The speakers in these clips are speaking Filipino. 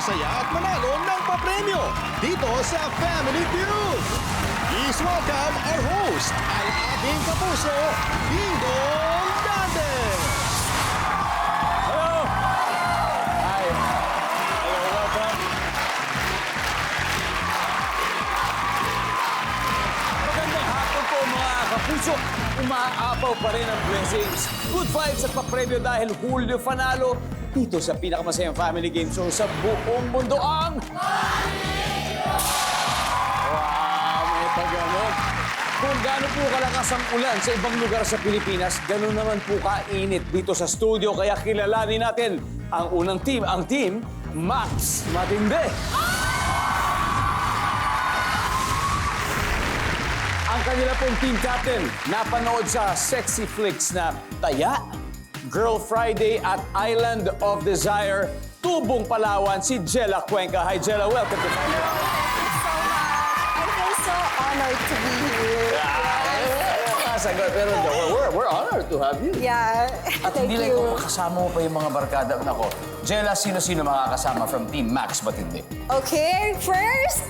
sumaysaya at manalo ng papremyo dito sa Family Feud. Please welcome our host, ang ating kapuso, Dingdong Dantes. Hello! Hi. Hello, welcome. Magandang hapon po mga kapuso. Umaapaw pa rin ang blessings. Good vibes at papremyo dahil Hulyo Fanalo dito sa pinakamasayang family game show sa buong mundo ang... Wow, may pagano'n. Kung gaano po kalakas ang ulan sa ibang lugar sa Pilipinas, gano'n naman po kainit dito sa studio. Kaya kilalanin natin ang unang team, ang team Max Matinde. Ang kanila pong team captain, napanood sa sexy flicks na Taya, Girl Friday at Island of Desire, Tubong Palawan, si Jella Cuenca. Hi Jella, welcome to Family. Thank you so much. I feel so honored to be here. Pero we're honored to have you. Yeah, At thank hindi lang you. kung kasama mo pa yung mga barkada. Nako, Jella, sino-sino makakasama from Team Max Matinde? Okay, first,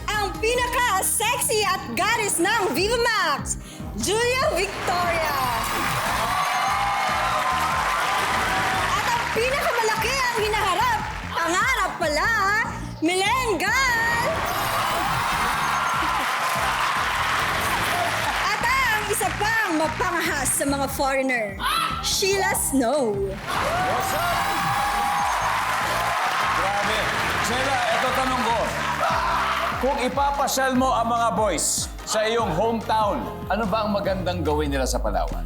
ang pinaka-sexy at goddess ng Viva Max, Julia Victoria. At ang pinakamalaki ang hinaharap, pangarap pala, Milengal. At ang isa pang mapangahas sa mga foreigner, Sheila Snow. What's up? Grabe. Jella, ito tanong ko. Kung ipapasyal mo ang mga boys sa iyong hometown, ano ba ang magandang gawin nila sa Palawan?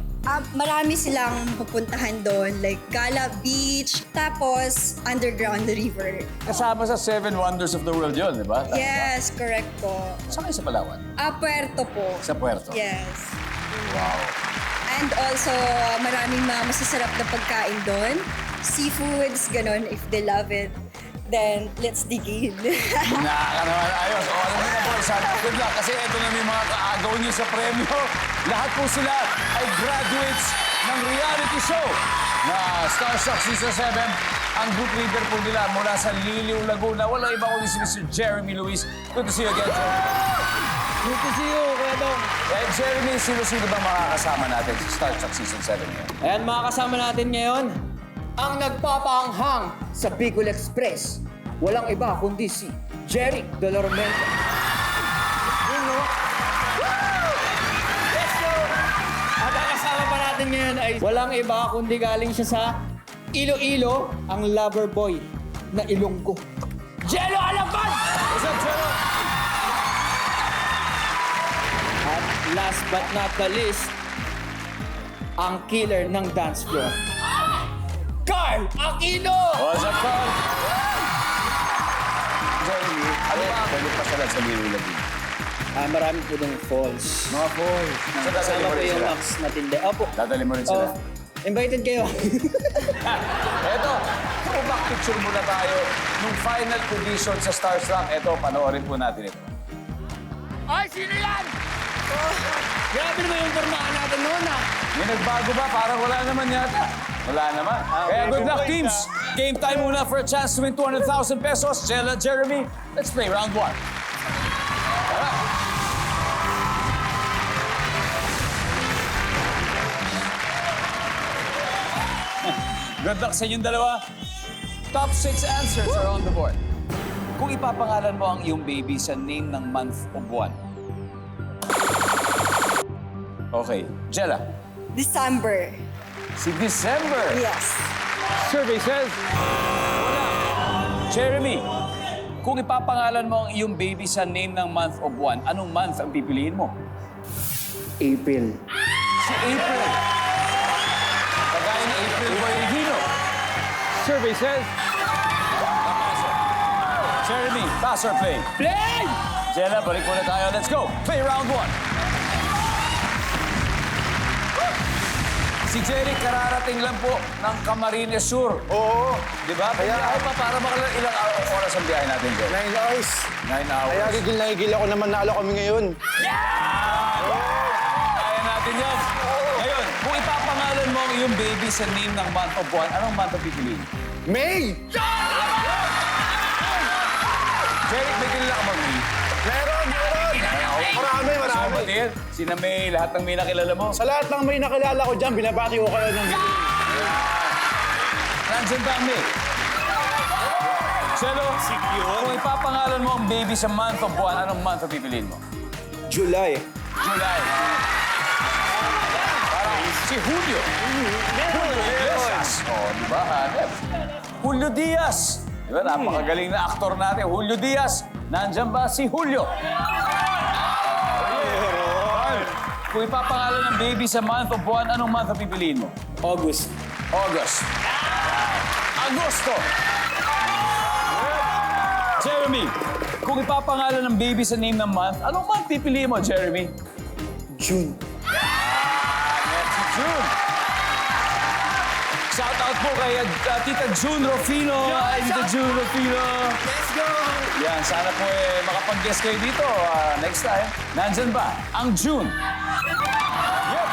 Marami silang pupuntahan doon, like Gala Beach, tapos underground river. Kasama sa Seven Wonders of the World yun, di ba? Yes, correct po. Saan kayo sa Palawan? Puerto po. Sa Puerto? Yes. Wow. And also, maraming mga masasarap na pagkain doon. Seafoods, ganon, if they love it. Then, let's dig in. Naka naman, ayos. O, alam mo na po, sana good luck. Kasi ito na yung mga kaagaw niyo sa premyo. Lahat po sila ay graduates ng reality show na Starstruck Season 7. Ang group leader po nila mula sa Liliw, Laguna. Walang iba kundi si Mr. Jeremy Luis. Good to see you again, Jeremy. Good to see you, Kuya Dong. Eh, Jeremy, sino-sino ba makakasama natin sa Starstruck Season 7 ngayon? Ayan, mga kasama natin ngayon, ang nagpapaanghang sa Bicol Express. Walang iba kundi si Jerry Dolormento. Yun, no? Let's go! At ang kasama pa natin ngayon ay walang iba kundi galing siya sa Iloilo, ang lover boy na Ilonggo. Jello Alapan! What's up, Jello? At last but not the least, ang killer ng dance floor. Carl Aquino! What's up, Carl? Jeremy, ano ba ang pwede pasyalan sa Liliw, Laguna? Marami po ng falls. Mga boy. So, dadali Kasama mo po rin yung sila? Max Matinde. Opo. Dadali mo rin sila? Oh, invited kayo. Eto, throwback picture muna tayo nung final position sa Starstruck. Eto, panoorin po natin ito. Ay, sino yan? Grabe naman yung formahan natin noon, ah. May nagbago ba? Parang wala naman yata. Wala naman. Kaya good luck, teams. Game time muna for a chance to win 200,000 pesos. Jella, Jeremy, let's play round 1. Good luck sa inyong dalawa. Top 6 answers are on the board. Kung ipapangalan mo ang iyong baby sa name ng month o buwan. Okay. Jella, December. si December. Yes. Survey says... Jeremy, kung ipapangalan mo ang iyong baby sa name ng month o buwan, anong month ang pipiliin mo? April. Si April. Kagaya ni April Boy Regino. Survey says... Jeremy, pass or play? Play! Jella, balik muna tayo. Let's go. Play round 1. Si Jerry, kararating lang po ng Camarines Sur. Oo. Di ba? Kaya ako pa para ilang oras ang biyahe natin, Jerry? 9 hours. 9 hours. Kaya gigil na gigil ako na manalo kami ngayon. Kaya natin yan. Ngayon, kung ipapangalan mo ang iyong baby sa name ng month o buwan, anong month ang pipiliin? May! Meron! Marami! Batiin, sina may lahat ng may nakilala mo. Sa lahat ng may nakilala ko dyan, binabati ko kayo ng Nandiyan ba ang May? Chelo, kung ipapangalan mo ang baby sa month of buwan, anong month ang pipiliin mo? July. July. Parang si Julio. Julio Iglesias. Oh, di ba? Hanep. Julio Diaz. Di ba? Napakagaling na aktor natin. Julio Diaz. Nandiyan ba si Julio? Kung ipapangalan ng baby sa month of buwan, anong month ang pipiliin mo? August. August. Agosto. Jeremy, kung ipapangalan ng baby sa name ng month, anong month pipiliin mo, Jeremy? June. Next June. Shout out po kay Tita June Rufino. Tita June Rufino. Let's go! Yan, sana po makapag-guest kayo dito next time. Nandyan ba ang June? Yep.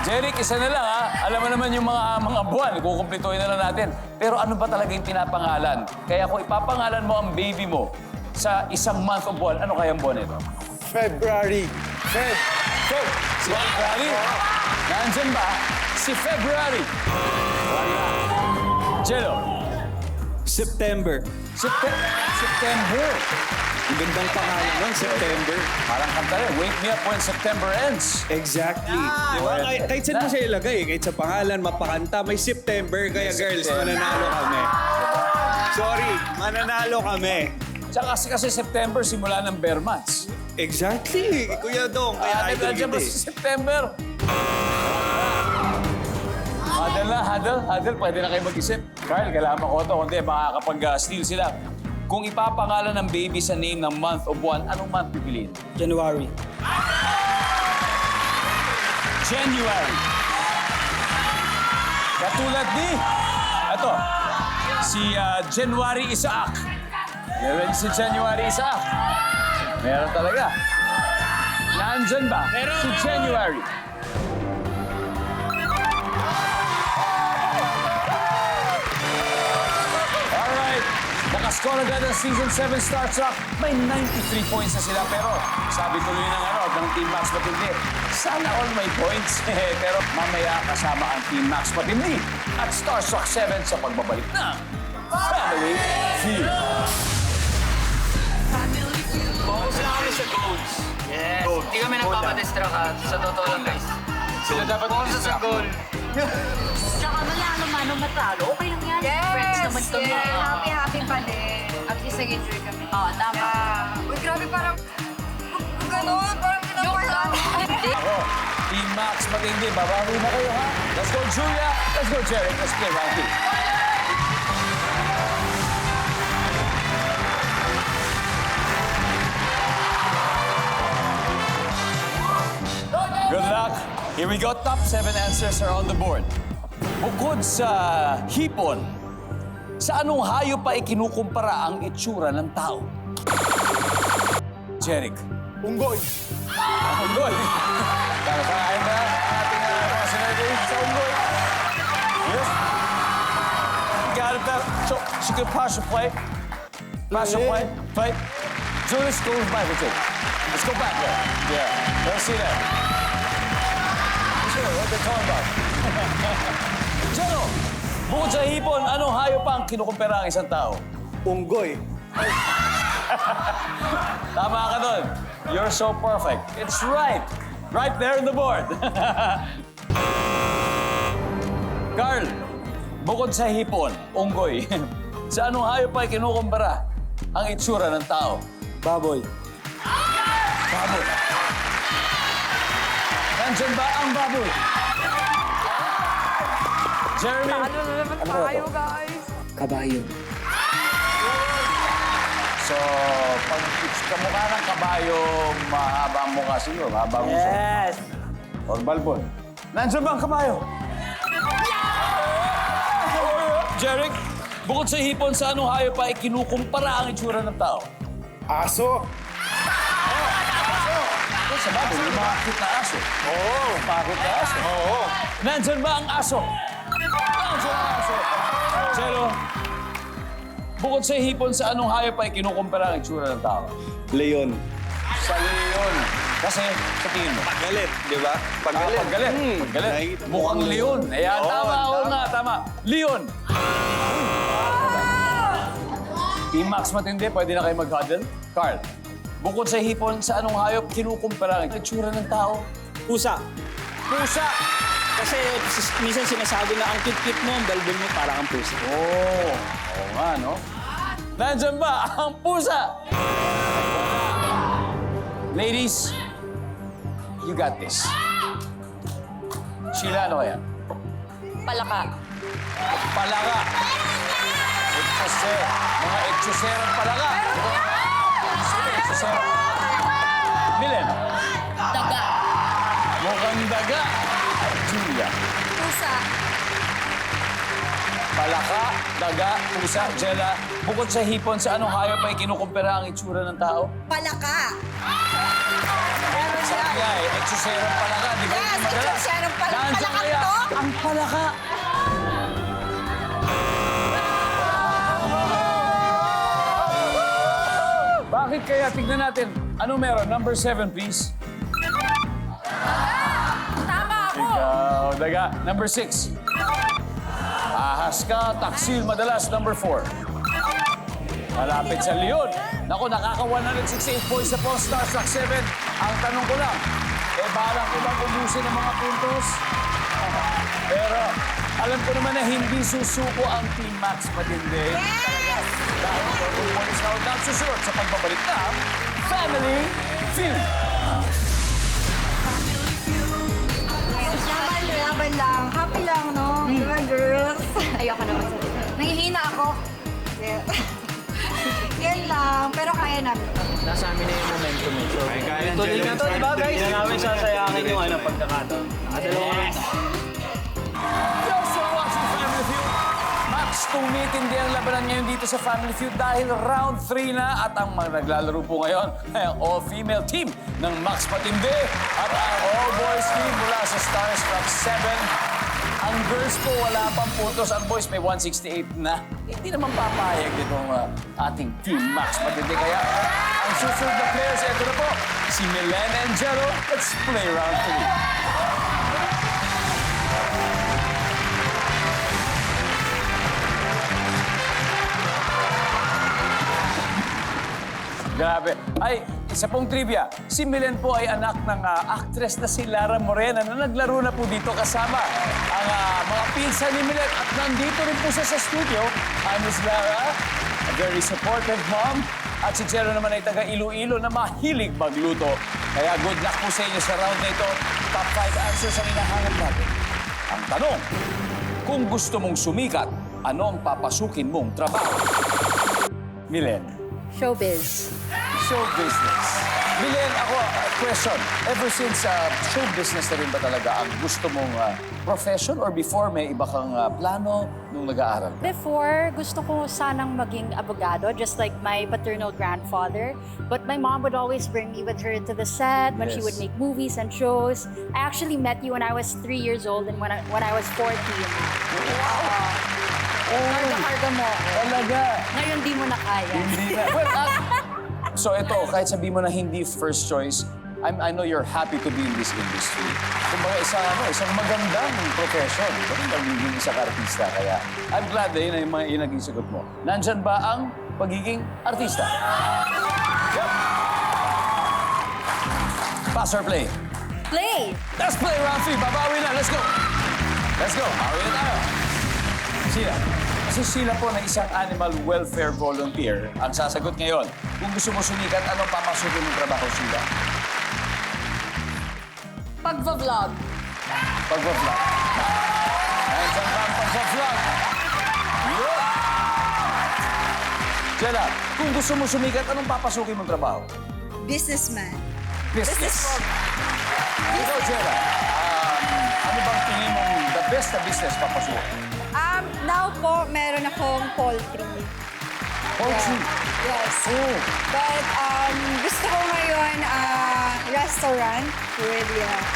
Jeric, isa na lang ha. Alam mo naman yung mga buwan, kukumplituhin na lang natin. Pero ano ba talaga yung pinapangalan? Kaya kung ipapangalan mo ang baby mo sa isang month of buwan, ano kayang buwan ito? February. Si February. Nandyan ba si February? Wala. Jello. September. September. Ang gandang pangalan nun, September. Parang kanta rin. Wake me up when September ends. Exactly. Di ba? Kahit saan mo siya ilagay, kahit sa pangalan, mapakanta, may September. Kaya girls, mananalo kami. Sorry, mananalo kami. Tsaka kasi September, simula ng bare months. Exactly, Kuya Dong. Kaya idol Nandiyan ba kita si September? Huddle. Pwede na kayo mag-isip. Carl, kailangan ko ito. Kundi makakapag-steal sila. Kung ipapangalan ng baby sa name ng month o buwan, anong month pipiliin? January. January. Katulad ni... Ito. Si January Isaac. Meron si January Isaac. Meron talaga. Nandyan ba? Si January. Alright. Nakascore agad ang Season 7 Star Trek. May 93 points na sila. Pero sabi tuloy ng Team Max Matindi, sana all may points. Pero mamaya kasama ang Team Max Matindi at Star Trek 7 sa pagbabalik ng Family Feud. Focus lang kami sa goals. Yes. Hindi kami nagpapadistract ha. Sa totoo lang, guys. Sila dapat Focus sa goal. Tsaka manalo man o matalo, okay lang yan. Friends naman kami. Happy pa din. At least nag-enjoy kami. Oo, tama. Uy, grabe, parang gano'n, parang pinapalaan. Ako, Team Max Matindi, babawi na kayo ha. Let's go Julia, let's go Jerry, let's play round 2. Good luck. Here we go. Top 7 answers are on the board. Bukod sa hipon, sa anong hayop pa ikinukumpara ang itsura ng tao? Jeric. Unggoy. Unggoy. Kakain ba ang ating personality sa unggoy? Yes. Got it there. So, she could pass your play. Pass your play. Play. Julius, go with Michael too. Let's go back there. Yeah. Let's see that. Sure, what they're talking about. Jero, bukod sa hipon, anong hayop pa ang kinukumpara ang isang tao? Unggoy. Tama ka doon. You're so perfect. It's right. Right there on the board. Carl, bukod sa hipon, unggoy, sa anong hayop pa kinukumpara ang itsura ng tao? Baboy. Baboy. Nandyan ba ang baboy? Jeremy? Ano na naman tayo, guys? Kabayo. So, pag kamukha ng kabayo, mahaba ang mukha siguro, mahaba ang gusto. Yes! Or balbon. Nandiyan ba ang kabayo? Jeric, bukod sa hipon, sa anong hayop pa ikinukumpara ang itsura ng tao? Aso. Sa baboy, yung mga cute na aso. Oo. Pakit na aso. Oo. Nandyan ba ang aso? Nandyan ang aso. Chelo, Bukod sa hipon, sa anong hayop ay kinukumpara ang itsura ng tao? Leon. Sa leon. Kasi, sa tingin mo. Pagalit, di ba? Pagalit. Paggalit. Paggalit. Nakikita mo. Mukhang leon. Ayan, Oo, tama. Oo tama. nga, tama. Leon. Team Max matindi, pwede na kayo mag-huddle. Carl, bukod sa hipon, sa anong hayop kinukumpara ang itsura ng tao? Pusa. Pusa. Kasi minsan sinasabi na ang cute-cute mo, ang balbon mo parang ang pusa. Oo nga, no? Nandyan ba ang pusa? Ladies, you got this. Sheila, ano kaya? Palaka. Palaka. Etchoser. Mga etchoser ang palaka. Etchoser. Milen. Daga. Mukhang daga. Julia. Pusa. Palaka, daga, pusa, Jella. Bukod sa hipon, sa anong hayop ay kinukumpara ang itsura ng tao? Palaka. Sabi nga eh, etchoser ang palaka. Di ba? Yes, Yung madalas. etchoser ang palaka. Nandiyan Palaka kaya to? ang palaka. Bakit kaya? Tignan natin. Ano meron? Number 7, please. Tama ako. Ikaw, daga. Number 6. Ahas ka, taksil madalas. Number 4. Malapit sa leon. Naku, nakaka-168 points na po, Starstruck 7. Ang tanong ko lang, balang ko bang ubusin ang mga puntos? Pero alam ko naman na hindi susuko ang Team Max matindi. Yes! Dahil 4 points na ang susunod sa pagbabalik ng Family Feud. Laban lang. Happy lang, no? Diba, girls? Ayoko naman sa nangihina ako. Yeah. Yan lang. Pero kaya namin. Nasa amin na yung momentum eh. So, Kaya tuloy na to, di ba guys? Hindi na namin sasayangin yung pagkakataon. Yes! Thanks for watching Family Feud. Max, tumitindi ang labanan ngayon dito sa Family Feud dahil round 3 na at ang mga naglalaro po ngayon ay ang all-female team ng Max Matindi at ang all-boys team mula sa Starstruck 7. Ang girls po wala pang puntos, ang boys may 168 na. Hindi naman papayag nitong ating Team Max Matindi. Kaya ang susunod na players, ito na po, si Milen and Jello. Let's play round 3. Grabe. Ay, isa pong trivia. Si Milen po ay anak ng actress na si Lara Morena na naglaro na po dito kasama ang mga pinsan ni Milen. At nandito rin po siya sa studio. Miss Lara, a very supportive mom. At si Jero naman ay taga Iloilo na mahilig magluto. Kaya good luck po sa inyo sa round na ito. Top 5 answers ang hinahanap natin. Ang tanong, kung gusto mong sumikat, ano ang papasukin mong trabaho? Milen. Showbiz. Show business. Milen, ako, question. Ever since show business na rin ba talaga ang gusto mong profession or before may iba kang plano nung nag-aaral? Before, gusto ko sanang maging abogado, just like my paternal grandfather. But my mom would always bring me with her to the set when she Yes. would make movies and shows. I actually met you when I was 3 years old and when I was 14. Karga-karga mo ako. Talaga? Ngayon, di mo na kaya. Hindi na. Well, so ito, kahit sabihin mo na hindi first choice, I know you're happy to be in this industry. Kumbaga, isang magandang profession. Magandang magiging isang artista. Kaya I'm glad na yun yung naging sagot mo. Nandyan ba ang pagiging artista? Yep. Pass or play? Play. Let's play round 3. Babawi na. Let's go. Let's go. Bawi na tayo. Sheila. Kasi Sheila po na isang animal welfare volunteer ang sasagot ngayon. Kung gusto mo sumikat, anong papasukin ng trabaho, Sheila? Pagva-vlog. Pagva-vlog. Nandiyan ka ang pagva-vlog. Yeah. Sheila, kung gusto mo sumikat, anong papasukin mong trabaho? Businessman. Business. Ikaw, Sheila, ano bang tingin mong the best na business papasukin? Now po, meron akong poultry. Poultry. Yes. Oh. But gusto ko ngayon restaurant with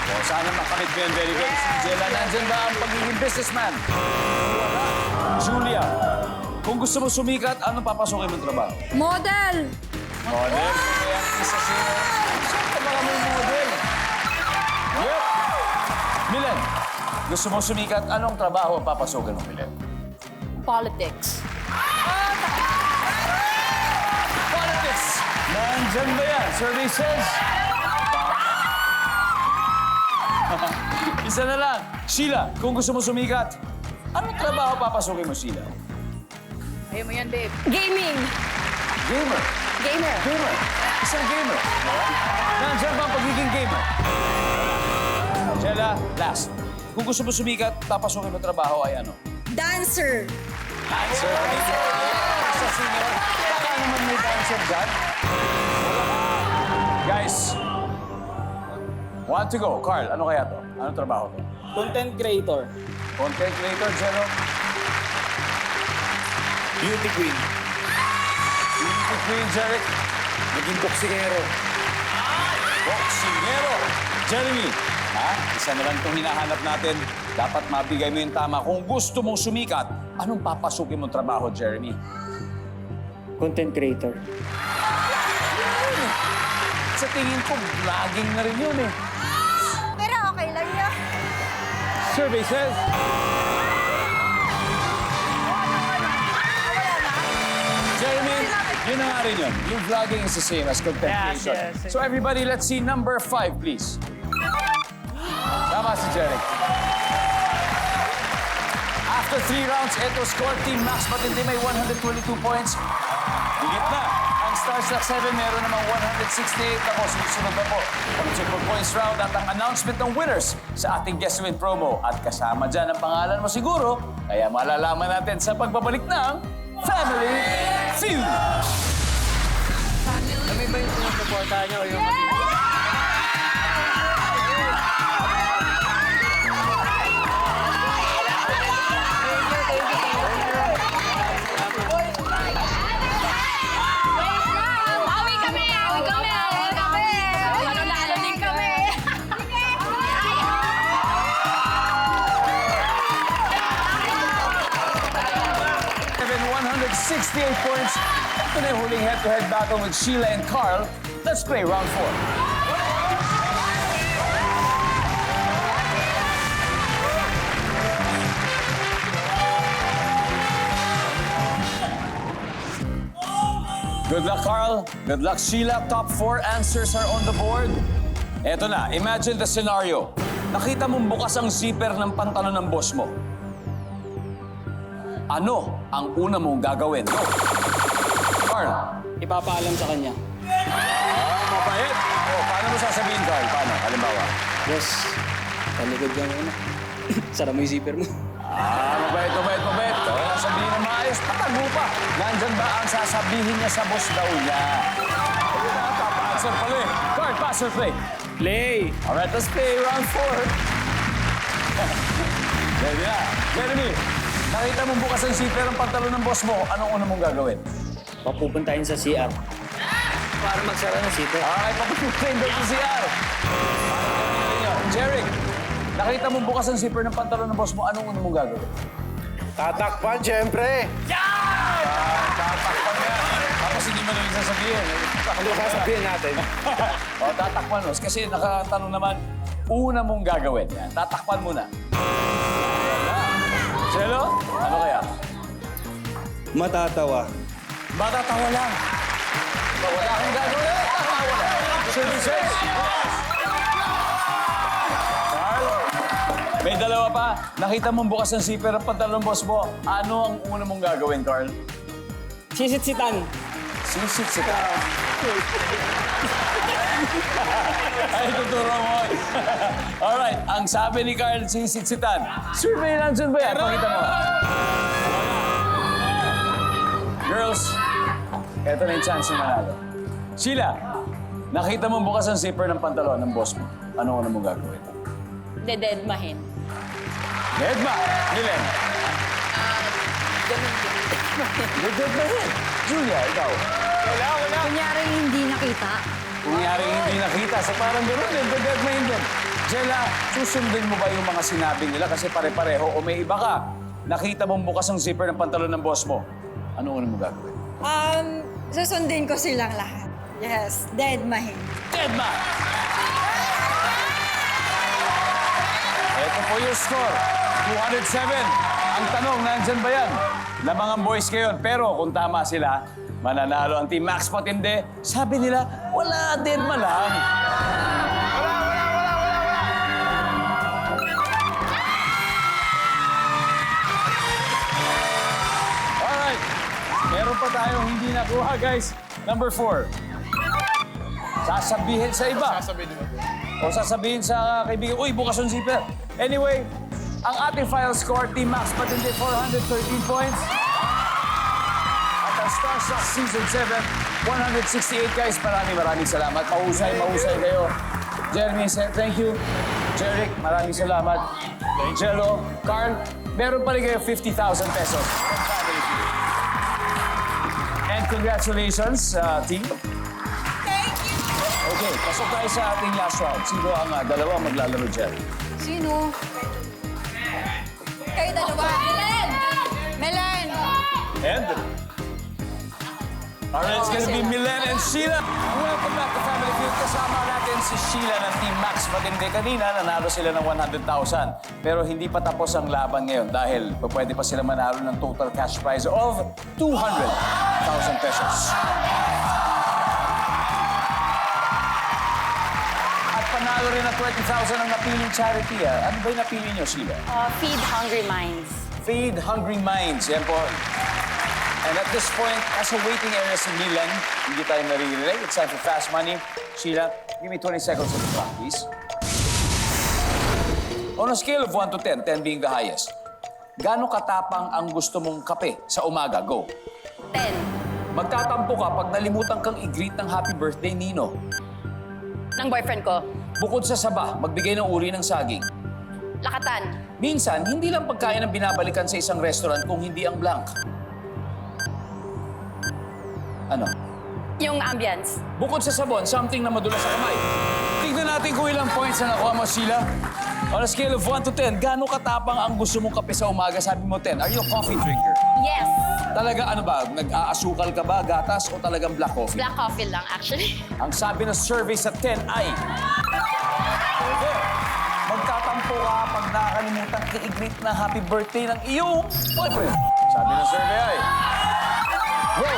Oh, sana makamit mo yan. Very good. Yes. Jella, nandyan ba ang pagiging businessman? Wala. Julia, kung gusto mo sumikat, anong papasukin mong trabaho? Model! Model? Kaya isa siya. Siyempre, baka may model. Yep. Milen, gusto mo sumikat, anong trabaho ang papasukin mo, Milen? Politics. Politics! Nandyan ba yan? Survey says... Isa na lang. Sheila, kung gusto mo sumikat, anong trabaho papasukin mo, Sheila? Ayaw mo yan, babe. Gaming! Gamer. Gamer! Gamer. Isang gamer. Nandiyan ba ang pagiging gamer? Sheila, last. Kung gusto mo sumikat, papasukin mo trabaho ay ano? Dancer! Dancer. Sa singer. Baka naman may dancer dyan. Guys, want to go. Carl, ano kaya to? Anong trabaho to? Content creator. Content creator, Jero? Beauty queen. Beauty queen, Jeric? Naging boksingero. Boksingero. Jeremy, ha? Isa na lang itong hinahanap natin. Dapat mabigay mo yung tama. Kung gusto mong sumikat, anong papasukin mong trabaho, Jeremy? Content creator. Sa tingin ko, vlogging na rin yun eh. Pero okay lang yun. Survey says... Jeremy, yun na nga rin yun. Yung vlogging is the same as content creation. So everybody, let's see number 5, please. Tama si Jeric. After 3 rounds, ito score Team Max Matindi may 122 points. Higit na. Ang Stars Lock 7 meron namang 168. Ako, susunod na po ang triple points round at ang announcement ng winners sa ating guest win promo. At kasama dyan ang pangalan mo siguro, kaya malalaman natin sa pagbabalik ng Family Feud. Kami ba yung sinusuportahan niyo? Yung... Awi kami! Awi kami! Awi kami! Mananalo din kami! 168 points. Ito na yung huling head-to-head battle with Sheila and Carl. Let's play round 4. Good luck, Carl. Good luck, Sheila. Top 4 answers are on the board. Eto na, imagine the scenario. Nakita mong bukas ang zipper ng pantalon ng boss mo. Ano ang una mong gagawin? Go! Carl. Ipapaalam sa kanya. Mabait. Paano mo sasabihin, Carl? Paano? Halimbawa. Boss, talikod ka muna. Sara mo yung zipper mo. Mabait. Sabihin na maayos, patago pa. Nandyan ba ang sasabihin niya sa boss daw niya? Papa-answer pala eh. Carl, pass or play? Play! Alright, let's play round 4. Ready na. Jeremy, nakita mo bukas ang zipper ng pantalon ng boss mo. Anong una mong gagawin? Papupuntahin sa CR. Para magsara ng zipper. Ay, papupuntahin daw sa CR. Jeric, nakita mo bukas ang zipper ng pantalon ng boss mo. Anong una mong gagawin? Tatakpan, syempre. Tatakpan yan. Tapos hindi mo na yung sasabihin. Ano sasabihin natin? Tatakpan mo. Kasi nakatanong naman, una mong gagawin. Yan. Tatakpan mo na. Chelo, ano kaya? Matatawa. Matatawa lang. Wala kang gagawin. Tatawa lang. Services. Carl, may dalawa pa. Nakita mong bukas ang zipper ng pantalon ng boss mo. Ano ang una mong gagawin, Carl? Sisit-sitan. Sisit-sitan. Ay, tuturo mo. Alright, ang sabi ni Carl, sisit-sitan. Survey nandyan ba yan? Pakita mo. Girls, eto na yung chance na manalo. Sheila, nakita mo bukas ang zipper ng pantalon ng boss mo. Ano mong gagawin? Dededmahin. Edma, Milen. Dededmahin. Julia, ikaw. Kunyari hindi nakita. Kung nangyari hindi nakita, sa parang gano'n din, dededmahin din. Jella, susundin mo ba yung mga sinabi nila kasi pare-pareho o may iba ka? Nakita mong bukas ang zipper ng pantalon ng boss mo. Ano mo gagawin? Susundin ko silang lahat. Yes, dead mahim. Deadma! Ito po yung score. 207. Ang tanong, nandyan ba yan? Lamangan boys kayo. Pero kung tama sila, mananalo ang Team Max Patinde. Sabi nila, wala, deadma lang. Alright. Meron pa tayong hindi nakuha, guys. Number 4. Sasabihin sa iba. O sasabihin sa kaibigan, uy, bukas yung zipper. Anyway, ang ating final score, Team Max Patindi, 413 points. At ang Starstruck Season 7, 168, guys. Maraming salamat. Mahusay kayo. Jeremy, thank you. Jeric, maraming salamat. Jello, Carl, meron pa rin kayo 50,000 pesos. And congratulations, team. Thank you! Okay, pasok tayo sa ating last round. Sino ang dalawa maglalaro dyan? Sino? Kayo dalawa. Melen! And? Alright, it's gonna be Milen and Sheila. Welcome back to Family Feud. Kasama natin si Sheila ng Team Max Patinde. Kanina, nanalo sila ng 100,000. Pero hindi pa tapos ang laban ngayon dahil pwede pa sila manalo ng total cash prize of 200,000 pesos. At panalo rin ng 20,000 ang napiling charity. Ano ba yung napili niyo, Sheila? Feed Hungry Minds. Feed Hungry Minds. Yan po. And at this point, nasa waiting area si Milan. Hindi tayo naririnig. It's time for Fast Money. Sheila, give me 20 seconds on the clock, please. On a scale of 1 to 10, 10 being the highest, gaano katapang ang gusto mong kape sa umaga? Go. 10. Magtatampo ka pag nalimutan kang i-greet ng happy birthday, Nino. Ng boyfriend ko. Bukod sa saba, magbigay ng uri ng saging. Lakatan. Minsan, hindi lang pagkain ang binabalikan sa isang restaurant kung hindi ang blank. Ano? Yung ambience. Bukod sa sabon, something na madulas sa kamay. Tignan natin kung ilang points na nakuha mo, Sheila. On a scale of 1 to 10, gaano katapang ang gusto mong kape sa umaga? Sabi mo 10. Are you a coffee drinker? Yes. Talaga ano ba? Nag-aasukal ka ba, gatas, o talagang black coffee? Black coffee lang, actually. Ang sabi ng survey sa 10 ay... Okay. Magtatampo ka pag nakakalimutan i-greet na happy birthday ng iyong boyfriend. Sabi ng survey ay... Go!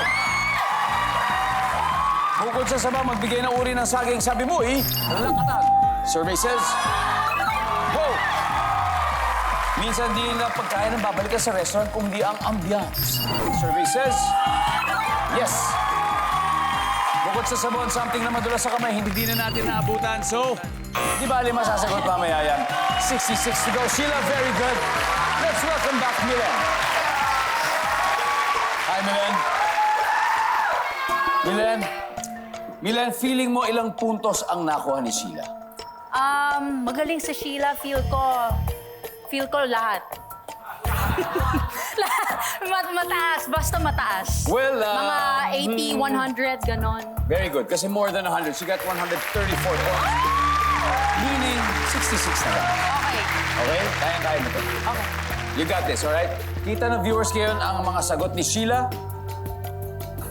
Bukod sa saba, magbigay ng uri ng saging. Sabi mo, lakatan. Survey says, go! Minsan di na pagkain ang babalik ka sa restaurant kung di ang ambiance. Survey says, yes. Bukod sa sabon, something na madulas sa kamay, hindi din na natin naabutan. So, di ba lima sasagot mamaya yan? 66 to go. Sheila, very good. Let's welcome back Milen. Hi, Milen. Milen, feeling mo ilang puntos ang nakuha ni Sheila? Magaling si Sheila, feel ko lahat. Mataas, basta mataas. Well, Mga 80, 100, ganon. Very good, kasi more than 100. She got 134 points. Meaning, 66 na lang. Okay. Okay? Kaya mo to. Okay. You got this, alright? Kita ng viewers ngayon ang mga sagot ni Sheila.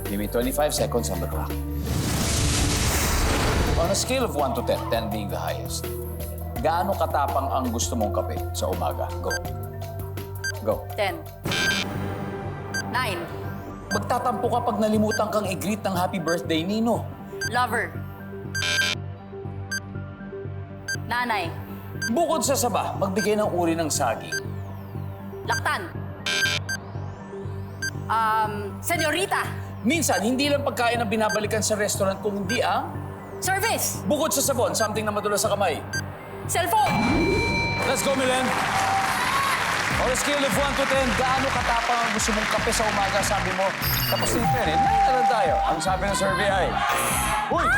Give me 25 seconds on the clock. On a scale of 1 to 10, 10 being the highest, gaano katapang ang gusto mong kape sa umaga? Go. Go. 10. 9. Magtatampo ka pag nalimutan kang i-greet ng happy birthday, Nino. Lover. Nanay. Bukod sa saba, magbigay ng uri ng saging. Laktan. Senyorita. Minsan, hindi lang pagkain ang binabalikan sa restaurant kung hindi ang... Service. Bukod sa sabon, something na madulas sa kamay. Cellphone. Let's go, Milen. On a scale of 1 to 10, gaano katapang ang gusto mong kape sa umaga? Sabi mo, tapos ni 10, 9 na lang tayo. Ang sabi ng survey ay... Uy!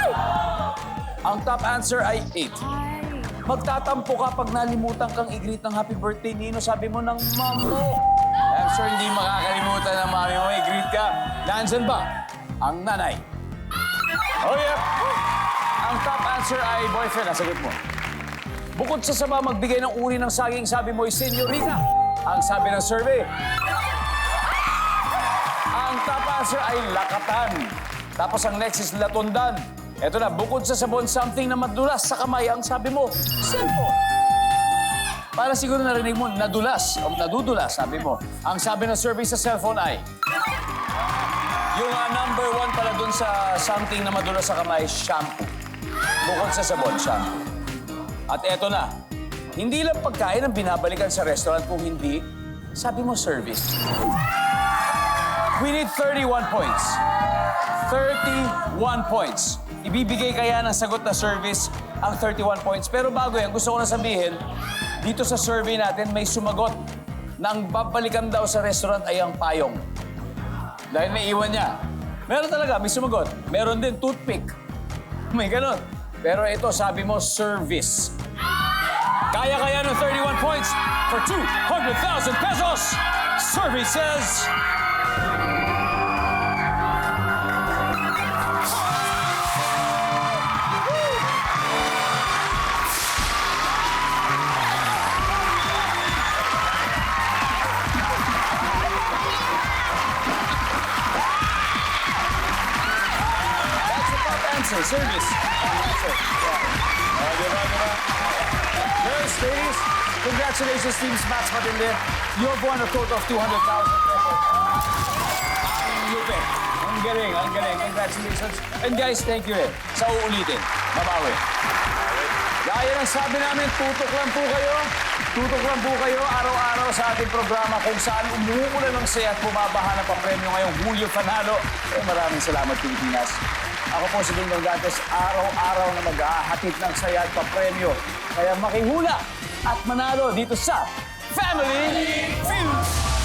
Ang top answer ay 8. Magtatampo ka pag nalimutan kang i-greet ng happy birthday, Nino. Sabi mo ng mom mo. I'm sure hindi makakalimutan ng mami mo i-greet ka. Nandyan ba ang nanay? Oh, yeah. Ang top answer ay boyfriend. Nasagot mo. Bukod sa saba, magbigay ng uri ng saging. Sabi mo ay senyorita. Ang sabi ng survey. Ang answer ay lakatan. Tapos ang next is latundan. Ito na, bukod sa sabon, something na madulas sa kamay, ang sabi mo, cellphone. Para siguro narinig mo, nadulas o nadudulas, sabi mo. Ang sabi ng survey sa cellphone ay, yung number 1 pala dun sa something na madulas sa kamay, shampoo. Bukod sa sabon, shampoo. At eto na, hindi lang pagkain ang binabalikan sa restaurant kung hindi, sabi mo, service. We need 31 points. 31 points. Ibibigay kaya ng sagot na service ang 31 points. Pero bago yan, gusto ko na sabihin, dito sa survey natin, may sumagot na ang babalikan daw sa restaurant ay ang payong. Dahil naiwan niya. Meron talaga, may sumagot. Meron din toothpick. May ganun. Pero ito, sabi mo, service. Kaya-kaya ng 31 points for 200,000 pesos. Survey says... Service. Diba? Girls, ladies, congratulations, Team Smats Matindi. You have won a total of 200,000 pesos. Lupe. Ang galing, ang galing. Congratulations. And guys, thank you sa uulitin. Mabawi. Gaya ng sabi namin, tutok lang po kayo. Tutok lang po kayo araw-araw sa ating programa kung saan umuulan ng saya at bumabaha ng papremyo ngayong Hulyo Panalo. Maraming salamat, Pilipinas. Ako po si Dingdong Dantes, araw-araw na mag-ahatid ng saya at papremyo. Kaya makihula at manalo dito sa Family Feud!